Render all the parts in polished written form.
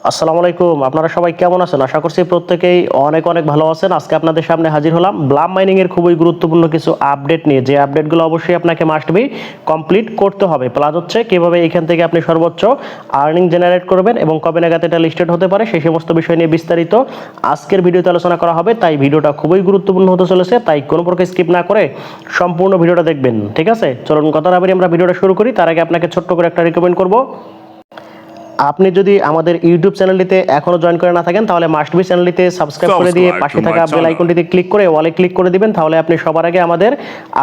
আসসালামু আলাইকুম। আপনারা সবাই কেমন আছেন? আশা করছি প্রত্যেকেই অনেক অনেক ভালো আছেন। আজকে আপনাদের সামনে হাজির হলাম ব্লাম মাইনিং এর খুবই গুরুত্বপূর্ণ কিছু আপডেট নিয়ে, যে আপডেটগুলো অবশ্যই আপনাকে মাস্ট বি কমপ্লিট করতে হবে। প্লাস হচ্ছে কিভাবে এখান থেকে আপনি সর্বোচ্চ আর্নিং জেনারেট করবেন এবং কবে নাগাদ এটা লিস্টেড হতে পারে সেই সমস্ত বিষয় নিয়ে বিস্তারিত আজকের ভিডিওতে আলোচনা করা হবে। তাই ভিডিওটা খুবই গুরুত্বপূর্ণ হতে চলেছে, তাই কোনো প্রকার স্কিপ না করে সম্পূর্ণ ভিডিওটা দেখবেন। ঠিক আছে, চলুন কথা না বাড়িয়ে আমরা ভিডিওটা শুরু করি। তার আগে আপনাকে ছোট্ট করে একটা রিকমেন্ড করব, আপনি যদি আমাদের ইউটিউব চ্যানেলটিতে এখনো জয়েন করে না থাকেন তাহলে মাস্ট বি চ্যানেলটিতে সাবস্ক্রাইব করে দিয়ে পাশে থাকা বেল আইকনটিতে ক্লিক করে ওয়ালে ক্লিক করে দিবেন, তাহলে আপনি সবার আগে আমাদের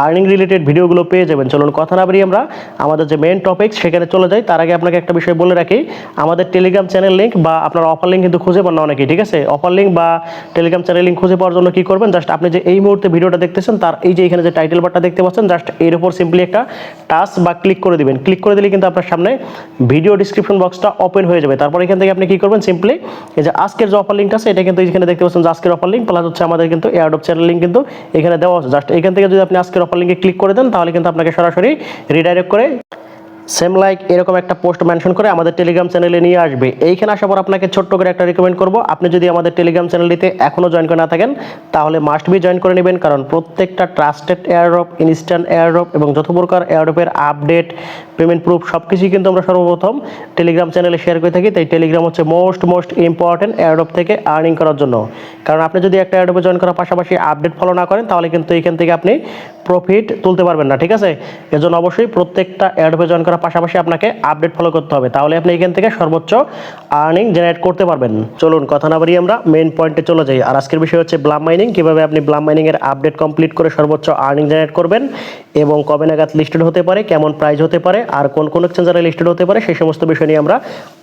আর্নিং রিলেটেড ভিডিওগুলো পেয়ে যাবেন। চলুন কথা না বাড়িয়ে আমরা আমাদের যে মেইন টপিক সেখানে চলে যাই। তার আগে আপনাকে একটা বিষয় বলে রাখি, আমাদের টেলিগ্রাম চ্যানেল লিঙ্ক বা আপনার অফার লিঙ্ক কিন্তু খুঁজে পান না অনেকেই। ঠিক আছে, অফার লিঙ্ক বা টেলিগ্রাম চ্যানেল লিঙ্ক খুঁজে পাওয়ার জন্য কি করবেন, জাস্ট আপনি যে এই মুহূর্তে ভিডিওটা দেখতেছেন তার এই যে এখানে যে টাইটেল বারটা দেখতে পাচ্ছেন, জাস্ট এর উপর সিম্পলি একটা টাচ বা ক্লিক করে দিবেন। ক্লিক করে দিলে কিন্তু আপনার সামনে ভিডিও ডিসক্রিপশন বক্সটা ওপেন হয়ে যাবে। তারপর এখান থেকে আপনি কি করবেন, সিম্পলি এই যে আজকের যে অফার লিঙ্কটা আছে এটা কিন্তু এখানে দেখতে পাচ্ছেন যে আজকের অফার লিঙ্ক, প্লাস হচ্ছে আমাদের কিন্তু এয়ারড্রপ চ্যানেল লিঙ্ক কিন্তু এখানে দেওয়া আছে। জাস্ট এখান থেকে যদি আপনি আজকের অফার লিঙ্কে ক্লিক করে দেন তাহলে কিন্তু আপনাকে সরাসরি রিডাইরেক্ট করে সেম লাইক এরকম একটা পোস্ট মেনশন করে আমাদের টেলিগ্রাম চ্যানেলে নিয়ে আসবে। এইখানে আসার পর আপনাকে ছোট্ট করে একটা রিকমেন্ড করব, আপনি যদি আমাদের টেলিগ্রাম চ্যানেলটিতে এখনও জয়েন করে না থাকেন তাহলে মাস্ট বি জয়েন করে নেবেন, কারণ প্রত্যেকটা ট্রাস্টেড এয়ারড্রপ, ইনস্ট্যান্ট এয়ারড্রপ এবং যত প্রকার এয়ারড্রপের আপডেট, পেমেন্ট প্রুফ সব কিছুই কিন্তু আমরা সর্বপ্রথম টেলিগ্রাম চ্যানেলে শেয়ার করে থাকি। তাই টেলিগ্রাম হচ্ছে মোস্ট ইম্পর্টেন্ট এয়ারড্রপ থেকে আর্নিং করার জন্য। কারণ আপনি যদি একটা এয়ারড্রপে জয়েন করার পাশাপাশি আপডেট ফলো না করেন তাহলে কিন্তু এখান থেকে আপনি প্রফিট তুলতে পারবেন না। ঠিক আছে, এজন্য অবশ্যই প্রত্যেকটা এয়ারড্রপে জয়েন করার পাশাপাশি আপনাকে আপডেট ফলো করতে হবে, তাহলে আপনি এখান থেকে সর্বোচ্চ আর্নিং জেনারেট করতে পারবেন। চলুন কথা না বাড়িয়ে আমরা মেইন পয়েন্টে চলে যাই। আর আজকের বিষয় হচ্ছে ব্লাম মাইনিং, কিভাবে আপনি ব্লাম মাইনিং এর আপডেট কমপ্লিট করে সর্বোচ্চ আর্নিং জেনারেট করবেন এবং কবে নাগাদ লিস্টেড হতে পারে, কেমন প্রাইস হতে পারে আর কোন কোন এক্সচেঞ্জারে লিস্টেড হতে পারে সেই সমস্ত বিষয় নিয়ে আমরা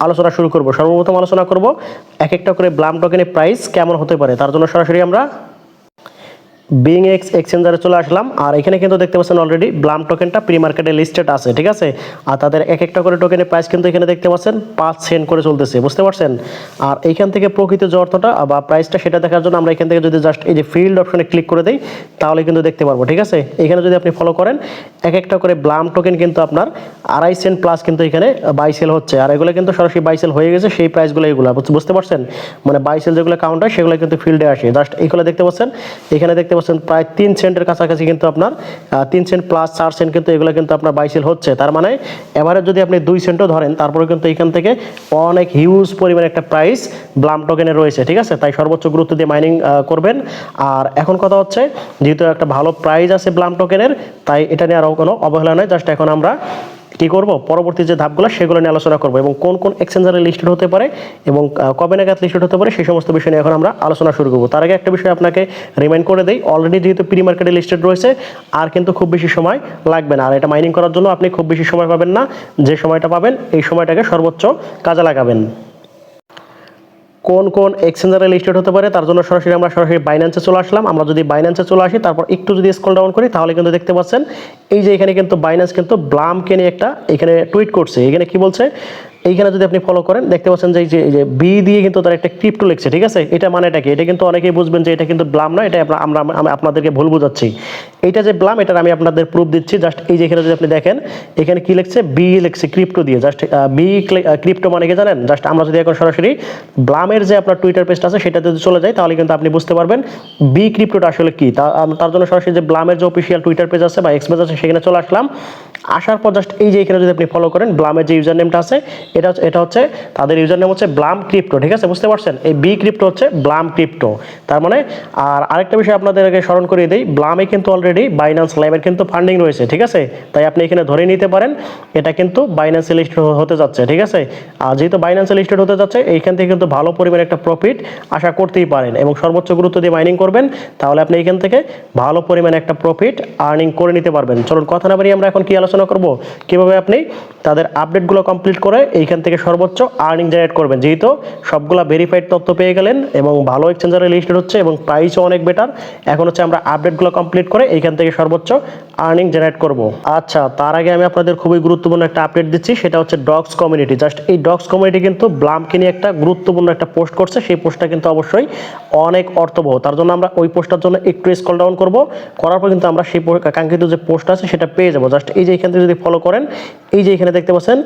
আলোচনা শুরু করব। সর্বপ্রথম আলোচনা করব এক একটা করে ব্লাম টোকেনের প্রাইস কেমন হতে পারে। তার জন্য সরাসরি আমরা বিংএক্স এক্সচেঞ্জারে চলে আসলাম। আর এখানে কিন্তু দেখতে পাচ্ছেন অলরেডি ব্লাম টোকেনটা প্রি মার্কেটে লিস্টেড আছে। ঠিক আছে, আর তাদের এক একটা করে টোকেনের প্রাইস কিন্তু এখানে দেখতে পাচ্ছেন 5 সেন্ট করে চলতেছে, বুঝতে পারছেন। আর এইখান থেকে প্রকৃত যে অর্থটা বা প্রাইসটা সেটা দেখার জন্য আমরা এখান থেকে যদি জাস্ট এই যে ফিল্ড অপশনে ক্লিক করে দিই তাহলে কিন্তু দেখতে পারবো। ঠিক আছে, এখানে যদি আপনি ফলো করেন এক একটা করে ব্লাম টোকেন কিন্তু আপনার 2.5 সেন্ট প্লাস কিন্তু এখানে বাই সেল হচ্ছে। আর এগুলো কিন্তু সরাসরি বাই সেল হয়ে গেছে, সেই প্রাইসগুলো এগুলো বুঝতে পারছেন। মানে বাই সেল যেগুলো কাউন্ট হয় সেগুলো কিন্তু ফিল্ডে আসে। জাস্ট এইগুলো দেখতে পাচ্ছেন, এখানে দেখতে পাচ্ছেন প্রায় 3 সেন্টের কাছাকাছি কিন্তু আপনার 3 সেন্ট প্লাস 4 সেন্ট কিন্তু এগুলো কিন্তু আপনার বাই সেল হচ্ছে। তার মানে এভারেজ যদি আপনি 2 সেন্টও ধরেন তারপরে কিন্তু এখান থেকে অনেক হিউজ পরিমাণে একটা প্রাইস ব্লাম টোকেনে রয়েছে। ঠিক আছে, তাই সর্বোচ্চ গুরুত্ব দিয়ে মাইনিং করবেন। আর এখন কথা হচ্ছে যেহেতু একটা ভালো প্রাইস আছে ব্লাম টোকেনের, তাই এটা নিয়ে আরও কোনো অবহেলা নয়। জাস্ট এখন আমরা কি করব, পরবর্তী যে ধাপগুলো সেগুলো নিয়ে আলোচনা করব এবং কোন কোন এক্সচেঞ্জারে লিস্টেড হতে পারে এবং কবে নাগাদ লিস্টেড হতে পারে সেই সমস্ত বিষয় নিয়ে এখন আমরা আলোচনা শুরু করব। তার আগে একটা বিষয় আপনাকে রিমাইন্ড করে দেই, অলরেডি যেহেতু প্রি মার্কেটে লিস্টেড রয়েছে আর কিন্তু খুব বেশি সময় লাগবে না। আর এটা মাইনিং করার জন্য আপনি খুব বেশি সময় পাবেন না, যে সময়টা পাবেন এই সময়টাকে সর্বোচ্চ কাজে লাগাবেন। কোন কোন এক্সচেঞ্জারে লিস্টেড হতে পারে তার জন্য আমরা সরাসরি বাইন্যান্সে চলে আসলাম। আমরা যদি বাইন্যান্সে চলে আসি তারপর একটু যদি স্ক্রল ডাউন করি তাহলে কিন্তু দেখতে পাচ্ছেন এই যে এখানে কিন্তু বাইন্যান্স কিন্তু ব্লামকে নিয়ে একটা এখানে টুইট করছে। এখানে কি বলছে, এইখানে যদি আপনি ফলো করেন দেখতে পাচ্ছেন যে এই যে বি দিয়ে কিন্তু তার একটা ক্রিপ্টো লিখছে। ঠিক আছে, এটা মানেটা কি, এটা কিন্তু অনেকেই বুঝবেন যে এটা কিন্তু ব্লাম নয়, এটা আমি আপনাদেরকে ভুল বুঝাচ্ছি। এইটা যে ব্লাম এটার আমি আপনাদের প্রুফ দিচ্ছি। জাস্ট এই যে এখানে যদি আপনি দেখেন এখানে কি লিখছে, বি লিখছে ক্রিপ্টো দিয়ে। জাস্ট বি ক্রিপ্টো মানে কি জানেন, জাস্ট আমরা যদি এখন সরাসরি ব্লামের যে আপনার টুইটার পেজটা আছে সেটাতে যদি চলে যাই তাহলে কিন্তু আপনি বুঝতে পারবেন বি ক্রিপ্টোটা আসলে কি। তার জন্য সরাসরি যে ব্লামের যে অফিসিয়াল টুইটার পেজ আছে বা এক্স পেজ আছে সেখানে চলে আসলাম। আসার পর জাস্ট এই যে এখানে যদি আপনি ফলো করেন ব্লামের যে ইউজার নেমটা আছে এটা হচ্ছে তাদের ইউজার নেম হচ্ছে ব্লাম ক্রিপ্টো। ঠিক আছে, বুঝতে পারছেন, এই বি ক্রিপ্টো হচ্ছে ব্লাম ক্রিপ্টো। তার মানে আর আরেকটা বিষয় আপনাদেরকে স্মরণ করিয়ে দিই, ব্লামে কিন্তু অলরেডি বাইন্যান্স লাইভের কিন্তু ফান্ডিং রয়েছে। ঠিক আছে, তাই আপনি এখানে ধরে নিতে পারেন এটা কিন্তু বাইন্যান্সে লিস্টেড হতে যাচ্ছে। ঠিক আছে, আর যেহেতু বাইন্যান্সে লিস্টেড হতে যাচ্ছে এইখান থেকে কিন্তু ভালো পরিমাণে একটা প্রফিট আশা করতেই পারেন এবং সর্বোচ্চ গুরুত্ব দিয়ে মাইনিং করবেন, তাহলে আপনি এখান থেকে ভালো পরিমাণে একটা প্রফিট আর্নিং করে নিতে পারবেন। চলুন কথা না বাড়িয়ে আমরা এখন কি আলোচনা করব, কিভাবে আপনি তাদের আপডেটগুলো কমপ্লিট করে এইখান থেকে সর্বোচ্চ আর্নিং জেনারেট করবেন। যেহেতু সবগুলা ভেরিফাইড তথ্য পেয়ে গেলেন এবং ভালো এক্সচেঞ্জারে লিস্টেড হচ্ছে এবং প্রাইসও অনেক বেটার, এখন হচ্ছে আমরা আপডেটগুলো কমপ্লিট করে এইখান থেকে সর্বোচ্চ আর্নিং জেনারেট করব। আচ্ছা, তার আগে আমি আপনাদের খুবই গুরুত্বপূর্ণ একটা আপডেট দিচ্ছি, সেটা হচ্ছে ডগস কমিউনিটি। জাস্ট এই ডগস কমিউনিটি কিন্তু ব্লামকে নিয়ে একটা গুরুত্বপূর্ণ একটা পোস্ট করছে, সেই পোস্টটা কিন্তু অবশ্যই অনেক অর্থবহ। তার জন্য আমরা ওই পোস্টটার জন্য একটু স্ক্রল ডাউন করব, করার পর কিন্তু আমরা সেই কাঙ্ক্ষিত যে পোস্ট আছে সেটা পেয়ে যাবো। জাস্ট এই যে এইখান থেকে যদি ফলো করেন, এই যে এখানে দেখতে পাচ্ছেন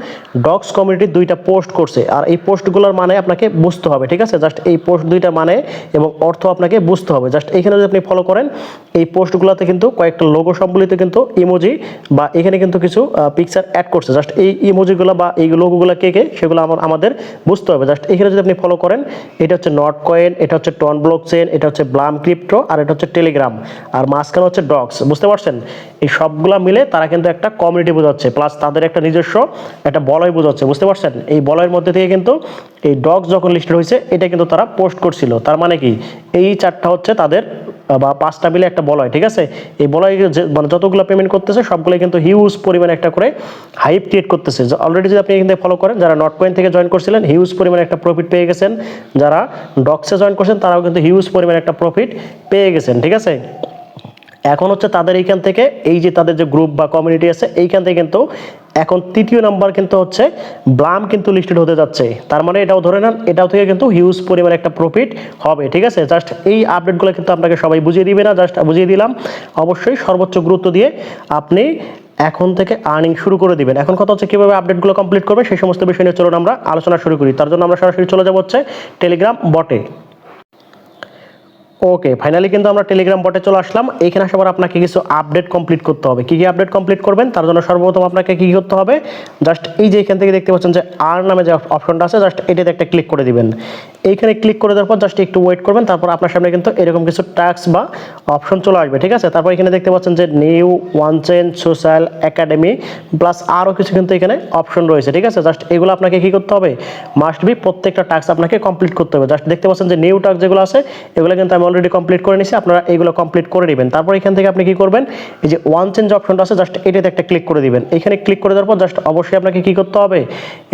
ডগস কমিউনিটি 2টা পোস্ট করছে, আর এই পোস্টগুলোর মানে আপনাকে বুঝতে হবে, ঠিক আছে? জাস্ট এই পোস্ট 2টা মানে এবং অর্থ আপনাকে বুঝতে হবে। জাস্ট এখানে যদি আপনি ফলো করেন, এই পোস্টগুলোতে কিন্তু কয়েকটা লোগো সম্বলিত কিন্তু ইমোজি বা এখানে কিন্তু কিছু পিকচার অ্যাড করছে। জাস্ট এই ইমোজিগুলো বা এই লোগোগুলো কে সেগুলো আমাদের বুঝতে হবে। জাস্ট এখানে যদি আপনি ফলো করেন, এটা হচ্ছে নট কয়েন, এটা হচ্ছে টন ব্লক চেন, এটা হচ্ছে ব্লাম ক্রিপ্টো, আর এটা হচ্ছে টেলিগ্রাম, আর মাঝখানে হচ্ছে ডগস। বুঝতে পারছেন? এই সবগুলা মিলে তারা কিন্তু একটা কমিউনিটি বোঝাচ্ছে, প্লাস তাদের একটা নিজস্ব একটা বলয় বোঝাচ্ছে। বুঝতে পারছেন? এই বলয়ের মধ্যে থেকে কিন্তু এই ডগস যখন লিস্টেড হয়েছে, এটা কিন্তু তারা পোস্ট করছিল। তার মানে কি, এই 4টা হচ্ছে তাদের বা 5টা মিলে একটা বলয়, ঠিক আছে? এই বলয় মানে যতগুলো পেমেন্ট করতেছে সবগুলো কিন্তু হিউজ পরিমাণে একটা করে হাইপ ক্রিয়েট করতেছে। অলরেডি যদি আপনি এখান থেকে ফলো করেন, যারা নট কয়েন থেকে জয়েন করছিলেন হিউজ পরিমাণে একটা প্রফিট পেয়ে গেছেন, যারা ডগসে জয়েন করছেন তারাও কিন্তু হিউজ পরিমাণে একটা প্রফিট পেয়ে গেছেন, ঠিক আছে? এখন হচ্ছে তাদের এইখান থেকে এই যে তাদের যে গ্রুপ বা কমিউনিটি আছে, এইখান থেকে কিন্তু এখন 3য় নাম্বার কিন্তু হচ্ছে ব্লাম কিন্তু লিস্টেড হতে যাচ্ছে। তার মানে এটাও ধরে নেন, এটাও থেকে কিন্তু হিউজ পরিমাণে একটা প্রফিট হবে, ঠিক আছে? জাস্ট এই আপডেটগুলো কিন্তু আপনাকে সবাই বুঝিয়ে দিবে না, জাস্ট বুঝিয়ে দিলাম। অবশ্যই সর্বোচ্চ গুরুত্ব দিয়ে আপনি এখন থেকে আর্নিং শুরু করে দিবেন। এখন কথা হচ্ছে কিভাবে আপডেটগুলো কমপ্লিট করবে, সেই সমস্ত বিষয় নিয়ে চলুন আমরা আলোচনা শুরু করি। তার জন্য আমরা সরাসরি চলে যাব হচ্ছে টেলিগ্রাম বটে। ওকে, ফাইনালি কিন্তু আমরা টেলিগ্রাম বটে চলে আসলাম। এইখানে আসার পর আপনাকে কিছু আপডেট কমপ্লিট করতে হবে। কি কি আপডেট কমপ্লিট করবেন, তার জন্য সর্বপ্রথম আপনাকে কি করতে হবে, জাস্ট এই যে এখান থেকে দেখতে পাচ্ছেন যে আর নামে যে অপশনটা আছে, জাস্ট এটাতে একটা ক্লিক করে দিবেন। এইখানে ক্লিক করে দেওয়ার পর জাস্ট একটু ওয়েট করবেন, তারপর আপনার সামনে কিন্তু এরকম কিছু টাস্ক বা অপশন চলে আসবে, ঠিক আছে? তারপর এখানে দেখতে পাচ্ছেন যে new one chain social academy plus আরও কিছু কিন্তু এখানে অপশন রয়েছে, ঠিক আছে? জাস্ট এগুলো আপনাকে কি করতে হবে, মাস্ট বি প্রত্যেকটা টাস্ক আপনাকে কমপ্লিট করতে হবে। জাস্ট দেখতে পাচ্ছেন যে নিউ টাস্ক যেগুলো আছে এগুলো কিন্তু আমি অলরেডি কমপ্লিট করে নিছি, আপনারা এইগুলো কমপ্লিট করে নেবেন। তারপর এখান থেকে আপনি কি করবেন, এই যে ওয়ান চেঞ্জ অপশনটা আছে জাস্ট এটাতে একটা ক্লিক করে দিবেন। এখানে ক্লিক করে দেওয়ার পর জাস্ট অবশ্যই আপনাকে কি করতে হবে,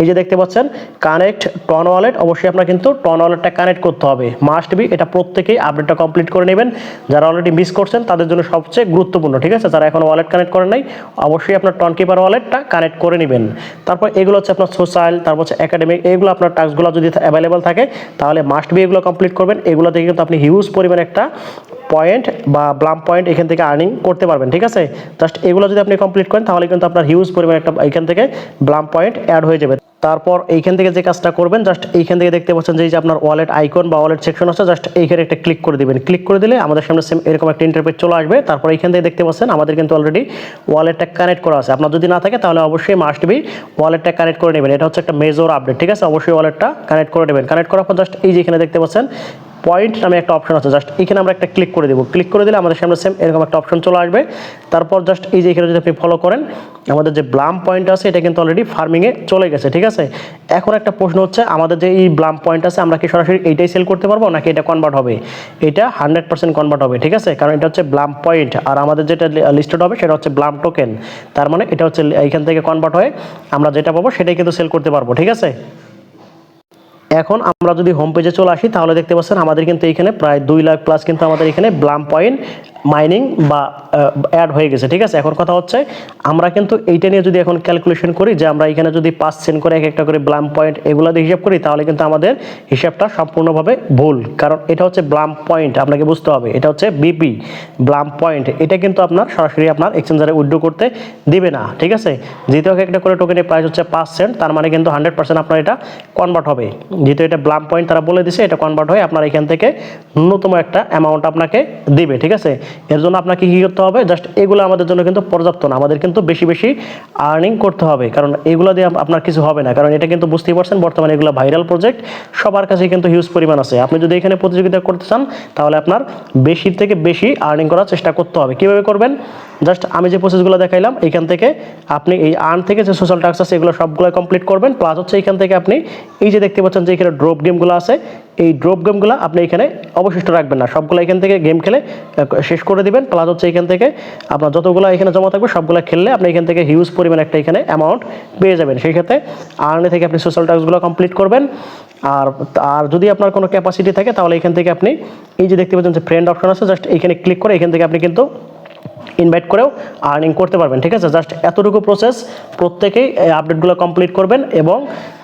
এই যে দেখতে পাচ্ছেন কানেক্ট টন ওয়ালেট, অবশ্যই আপনার কিন্তু টন ওয়ালেটটা কানেক্ট করতে হবে, মাস্ট বি। এটা প্রত্যেকেই আপডেটটা কমপ্লিট করে নেবেন। যারা অলরেডি মিস করছেন তাদের জন্য সবচেয়ে গুরুত্বপূর্ণ, ঠিক আছে? যারা এখন ওয়ালেট কানেক্ট করেন নাই, অবশ্যই আপনার টন কিপার ওয়ালেটটা কানেক্ট করে নেবেন। তারপর এগুলো হচ্ছে আপনার সোশ্যাল, তারপর হচ্ছে একাডেমিক, এগুলো আপনার টাস্কগুলো যদি অ্যাভেলেবল থাকে তাহলে মাস্ট বি এগুলো কমপ্লিট করবেন। এগুলো থেকে কিন্তু আপনি হিউজ পরিমাণে একটা পয়েন্ট বা ব্লাম পয়েন্ট এখান থেকে আর্নিং করতে পারবেন, ঠিক আছে? জাস্ট এগুলো যদি আপনি কমপ্লিট করেন তাহলে কিন্তু আপনার হিউজ পরিমাণে একটা এখান থেকে ব্লাম পয়েন্ট অ্যাড হয়ে যাবে। তারপর এইখান থেকে যে কাজটা করবেন, জাস্ট এইখান থেকে দেখতে পাচ্ছেন যে এই যে আপনার ওয়ালেট আইকন বা ওয়ালেট সেকশন আছে, জাস্ট এইখানে একটা ক্লিক করে দিবেন। ক্লিক করে দিলে আমাদের সামনে সেম এরকম একটা ইন্টারফেস চলে আসবে। তারপর এইখান থেকে দেখতে পাচ্ছেন আমাদের কিন্তু অলরেডি ওয়ালেটটা কানেক্ট করা আছে। আপনার যদি না থাকে তাহলে অবশ্যই মাস্ট বি ওয়ালেটটা কানেক্ট করে নেবেন। এটা হচ্ছে একটা মেজর আপডেট, ঠিক আছে? অবশ্যই ওয়ালেটটা কানেক্ট করে নেবেন। কানেক্ট করার পর জাস্ট এই যে এখানে দেখতে পাচ্ছেন পয়েন্ট নামে একটা অপশন আছে, জাস্ট এখানে আমরা একটা ক্লিক করে দেবো। ক্লিক করে দিলে আমাদের সামনে সেম এরকম একটা অপশন চলে আসবে। তারপর জাস্ট এই যে এখানে যদি আপনি ফলো করেন, আমাদের যে ব্লাম পয়েন্ট আছে এটা কিন্তু অলরেডি ফার্মিংয়ে চলে গেছে, ঠিক আছে? এখন একটা প্রশ্ন হচ্ছে, আমাদের যে এই ব্লাম পয়েন্ট আছে আমরা কি সরাসরি এইটাই সেল করতে পারবো নাকি এটা কনভার্ট হবে? এটা 100% কনভার্ট হবে, ঠিক আছে? কারণ এটা হচ্ছে ব্লাম পয়েন্ট, আর আমাদের যেটা লিস্টেড হবে সেটা হচ্ছে ব্লাম টোকেন। তার মানে এটা হচ্ছে এইখান থেকে কনভার্ট হয়ে আমরা যেটা পাবো সেটাই কিন্তু সেল করতে পারবো, ঠিক আছে? এখন আমরা যদি হোম পেজে চলে আসি তাহলে দেখতে পাচ্ছেন আমাদের কিন্তু এখানে প্রায় 2 লাখ প্লাস কিন্তু আমাদের এখানে ব্লাম পয়েন্ট মাইনিং বা অ্যাড হয়ে গেছে, ঠিক আছে? এখন কথা হচ্ছে আমরা কিন্তু এইটা নিয়ে যদি এখন ক্যালকুলেশন করি যে আমরা এখানে যদি 5 সেন্ট করে এক একটা করে ব্লাম পয়েন্ট এগুলো দিয়ে হিসাব করি, তাহলে কিন্তু আমাদের হিসাবটা সম্পূর্ণভাবে ভুল। কারণ এটা হচ্ছে ব্লাম পয়েন্ট, আপনাকে বুঝতে হবে এটা হচ্ছে বিপি ব্লাম পয়েন্ট। এটা কিন্তু আপনার সরাসরি আপনার এক্সচেঞ্জারে উইথড্র করতে দিবে না, ঠিক আছে? যেহেতু একটা করে টোকেনের প্রাইস হচ্ছে 5 সেন্ট, তার মানে কিন্তু 100% আপনার এটা কনভার্ট হবে। যেহেতু এটা ব্লাম পয়েন্ট তারা বলে দিছে, এটা কনভার্ট হয়ে আপনার এখান থেকে ন্যূনতম একটা অ্যামাউন্ট আপনাকে দিবে, ঠিক আছে? এর জন্য আপনাকে কী করতে হবে, জাস্ট এগুলো আমাদের জন্য কিন্তু পর্যাপ্ত না, আমাদের কিন্তু বেশি বেশি আর্নিং করতে হবে। কারণ এগুলো দিয়ে আপনার কিছু হবে না, কারণ এটা কিন্তু বুঝতেই পারছেন বর্তমানে এগুলো ভাইরাল প্রজেক্ট, সবার কাছে কিন্তু হিউজ পরিমাণ আছে। আপনি যদি এখানে প্রতিযোগিতা করতে চান তাহলে আপনার বেশি থেকে বেশি আর্নিং করার চেষ্টা করতে হবে। কীভাবে করবেন, জাস্ট আমি যে প্রসেসগুলো দেখাইলাম এখান থেকে আপনি এই আর্ন থেকে যে সোশ্যাল টাস্ক আছে এগুলো সবগুলো কমপ্লিট করবেন। প্লাস হচ্ছে এখান থেকে আপনি এই যে দেখতে পাচ্ছেন যে এখানে ড্রপ গেমগুলো আছে, এই ড্রপ গেমগুলো আপনি এখানে অবশিষ্ট রাখবেন না, সবগুলো এখান থেকে গেম খেলে শেষ করে দিবেন। প্লাস হচ্ছে এখান থেকে আপনার যতগুলো এখানে জমা থাকবে সবগুলো খেললে আপনি এখান থেকে হিউজ পরিমাণ একটা এখানে অ্যামাউন্ট পেয়ে যাবেন। সেই ক্ষেত্রে আর্নে থেকে আপনি সোশ্যাল টাস্কগুলো কমপ্লিট করবেন। আর যদি আপনার কোনো ক্যাপাসিটি থাকে তাহলে এখান থেকে আপনি এই যে দেখতে পাচ্ছেন যে ফ্রেন্ড অপশন আছে, জাস্ট এখানে ক্লিক করে এখান থেকে আপনি কিন্তু ইনভাইট করেও আর্নিং করতে পারবেন। ঠিক আছে, জাস্ট এতটুকু প্রসেস, প্রত্যেকেই এই আপডেটগুলো কমপ্লিট করবেন। এবং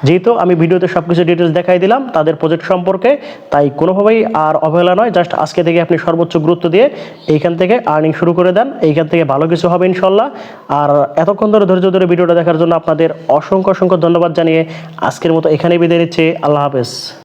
যেহেতু আমি ভিডিওতে সব কিছু ডিটেলস দেখাই দিলাম তাদের প্রজেক্ট সম্পর্কে, তাই কোনোভাবেই আর অবহেলা নয়, জাস্ট আজকে থেকে আপনি সর্বোচ্চ গুরুত্ব দিয়ে এইখান থেকে আর্নিং শুরু করে দেন, এইখান থেকে ভালো কিছু হবে ইনশাল্লাহ। আর এতক্ষণ ধরে ধৈর্য ধরে ভিডিওটা দেখার জন্য আপনাদের অসংখ্য অসংখ্য ধন্যবাদ জানিয়ে আজকের মতো এখানেই বিদায় নিচ্ছি। আল্লাহ হাফেজ।